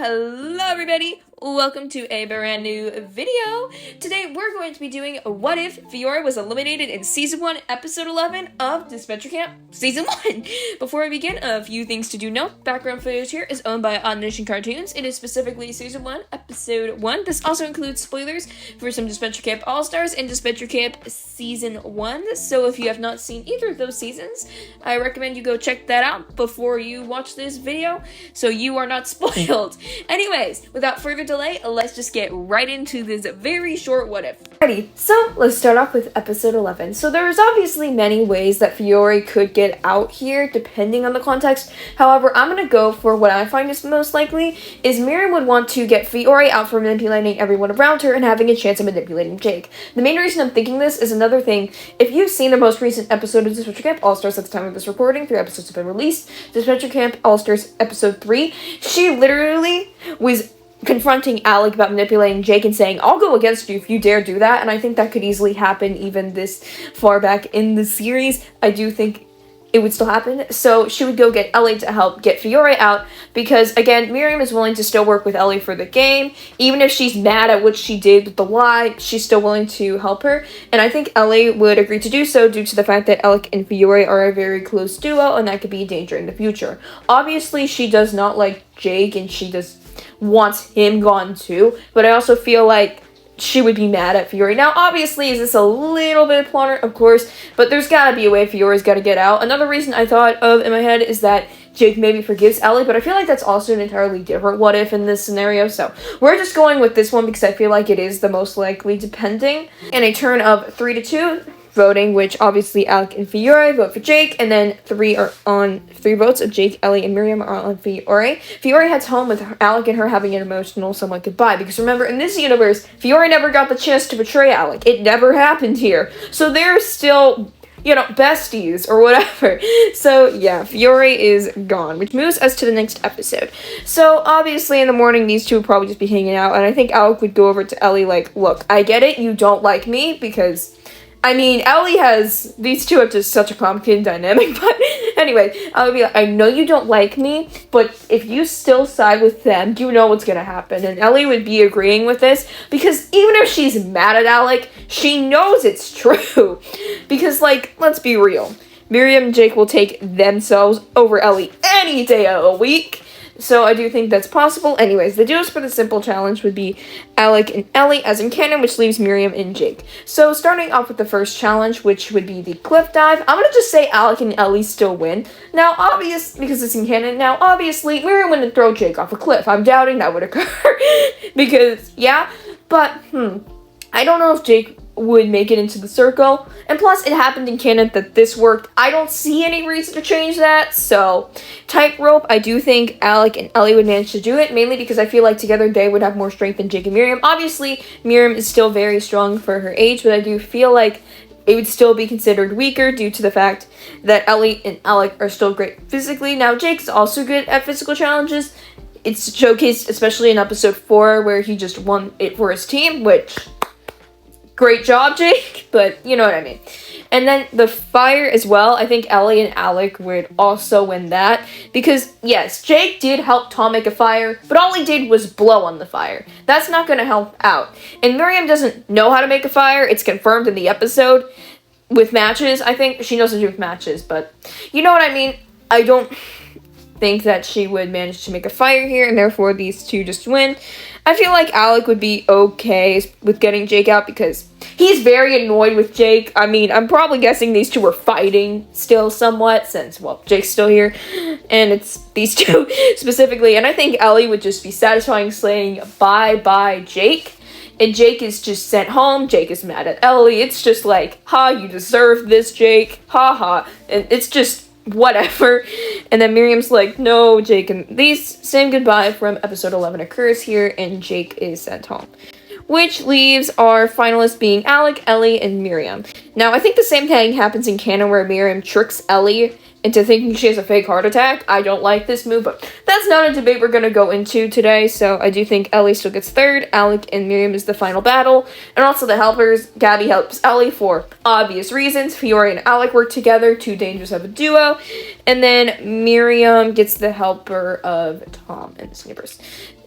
Hello everybody! Welcome to a brand new video. Today we're going to be doing What If Fiore was eliminated in Season 1, Episode 11 of Disventure Camp Season 1. Before I begin, a few things to do note. Background footage here is owned by Odd Nation Cartoons. It is specifically Season 1, Episode 1. This also includes spoilers for some Disventure Camp All-Stars and Disventure Camp Season 1. So if you have not seen either of those seasons, I recommend you go check that out before you watch this video, so you are not spoiled. Anyways, without further delay, let's just get right into this very short what if. Alrighty, so let's start off with episode 11. So there's obviously many ways that Fiore could get out here, depending on the context. However, I'm gonna go for what I find is most likely, is Miriam would want to get Fiore out for manipulating everyone around her and having a chance of manipulating Jake. The main reason I'm thinking this is another thing. If you've seen the most recent episode of Disventure Camp All-Stars at the time of this recording, 3 episodes have been released. Disventure Camp All-Stars episode 3, she literally was confronting Alec about manipulating Jake and saying, I'll go against you if you dare do that, and I think that could easily happen even this far back in the series. I do think it would still happen, so she would go get Ellie to help get Fiore out, because, again, Miriam is willing to still work with Ellie for the game. Even if she's mad at what she did with the lie, she's still willing to help her, and I think Ellie would agree to do so due to the fact that Alec and Fiore are a very close duo, and that could be a danger in the future. Obviously, she does not like Jake, and she wants him gone too, but I also feel like she would be mad at Fiore. Now, obviously, is this a little bit of plot? Of course, but there's gotta be a way Fiore's gotta get out. Another reason I thought of in my head is that Jake maybe forgives Ellie, but I feel like that's also an entirely different what if in this scenario, so we're just going with this one because I feel like it is the most likely, depending. In a turn of 3-2 voting, which obviously Alec and Fiore vote for Jake, and then 3 votes of Jake, Ellie, and Miriam are on Fiore. Fiore heads home with Alec and her having an emotional somewhat goodbye, because remember, in this universe, Fiore never got the chance to betray Alec. It never happened here. So they're still, you know, besties or whatever. So yeah, Fiore is gone, which moves us to the next episode. So obviously in the morning, these two would probably just be hanging out, and I think Alec would go over to Ellie like, look, I get it, you don't like me, because I mean, Ellie has, these two have just such a complicated dynamic, but anyway, I would be like, I know you don't like me, but if you still side with them, you know what's gonna happen, and Ellie would be agreeing with this, because even if she's mad at Alec, she knows it's true, because, like, let's be real, Miriam and Jake will take themselves over Ellie any day of the week. So I do think that's possible. Anyways, the duos for the simple challenge would be Alec and Ellie, as in canon, which leaves Miriam and Jake. So starting off with the first challenge, which would be the cliff dive, I'm gonna just say Alec and Ellie still win. Now, because it's in canon, now obviously Miriam wouldn't throw Jake off a cliff. I'm doubting that would occur. Because, yeah, but, I don't know if Jake would make it into the circle, and plus it happened in canon that this worked. I don't see any reason to change that, so tightrope, I do think Alec and Ellie would manage to do it, mainly because I feel like together they would have more strength than Jake and Miriam. Obviously, Miriam is still very strong for her age, but I do feel like it would still be considered weaker due to the fact that Ellie and Alec are still great physically. Now, Jake's also good at physical challenges. It's showcased especially in episode 4, where he just won it for his team, which, great job, Jake, but you know what I mean. And then the fire as well, I think Ellie and Alec would also win that, because yes, Jake did help Tom make a fire, but all he did was blow on the fire. That's not going to help out. And Miriam doesn't know how to make a fire. It's confirmed in the episode with matches. I think she knows how to do with matches, but you know what I mean. I don't think that she would manage to make a fire here, and therefore these two just win. I feel like Alec would be okay with getting Jake out because he's very annoyed with Jake. I mean, I'm probably guessing these two are fighting still somewhat since, well, Jake's still here, and it's these two specifically, and I think Ellie would just be satisfying saying bye-bye Jake, and Jake is just sent home. Jake is mad at Ellie. It's just like, ha, you deserve this, Jake, ha, and it's just whatever. And then Miriam's like, no, Jake, and these same goodbye from episode 11 occurs here, and Jake is sent home, which leaves our finalists being Alec, Ellie, and Miriam. Now, I think the same thing happens in canon where Miriam tricks Ellie into thinking she has a fake heart attack. I don't like this move, but that's not a debate we're going to go into today, so I do think Ellie still gets third. Alec and Miriam is the final battle, and also the helpers. Gabby helps Ellie for obvious reasons. Fiore and Alec work together, two dangers of a duo, and then Miriam gets the helper of Tom and the Snippers.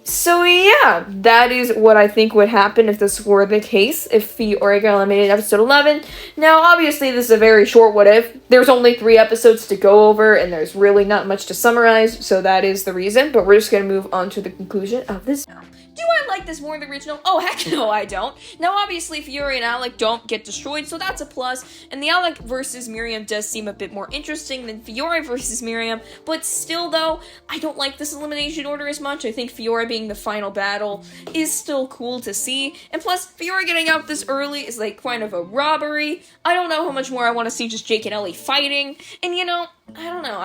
So yeah, that is what I think would happen if this were the case, if Fiore got eliminated in episode 11. Now, obviously, this is a very short what if. There's only 3 episodes to go over, and there's really not much to summarize, so that is the reason, but we're just going to move on to the conclusion of this. Do I like this more than the original? Oh, heck no, I don't. Now, obviously, Fiore and Alec don't get destroyed, so that's a plus, and the Alec versus Miriam does seem a bit more interesting than Fiore versus Miriam, but still, though, I don't like this elimination order as much. I think Fiore being the final battle is still cool to see, and plus, Fiore getting out this early is like kind of a robbery. I don't know how much more I want to see just Jake and Ellie fighting, and you know, I don't know,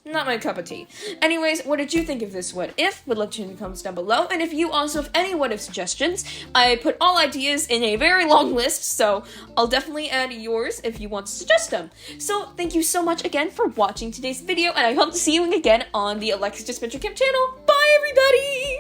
not my cup of tea. Anyways, what did you think of this what if? Would love to know in the comments down below, and if you also have any what if suggestions, I put all ideas in a very long list, so I'll definitely add yours if you want to suggest them. So, thank you so much again for watching today's video, and I hope to see you again on the Alex's Disventure Camp channel. Bye, everybody!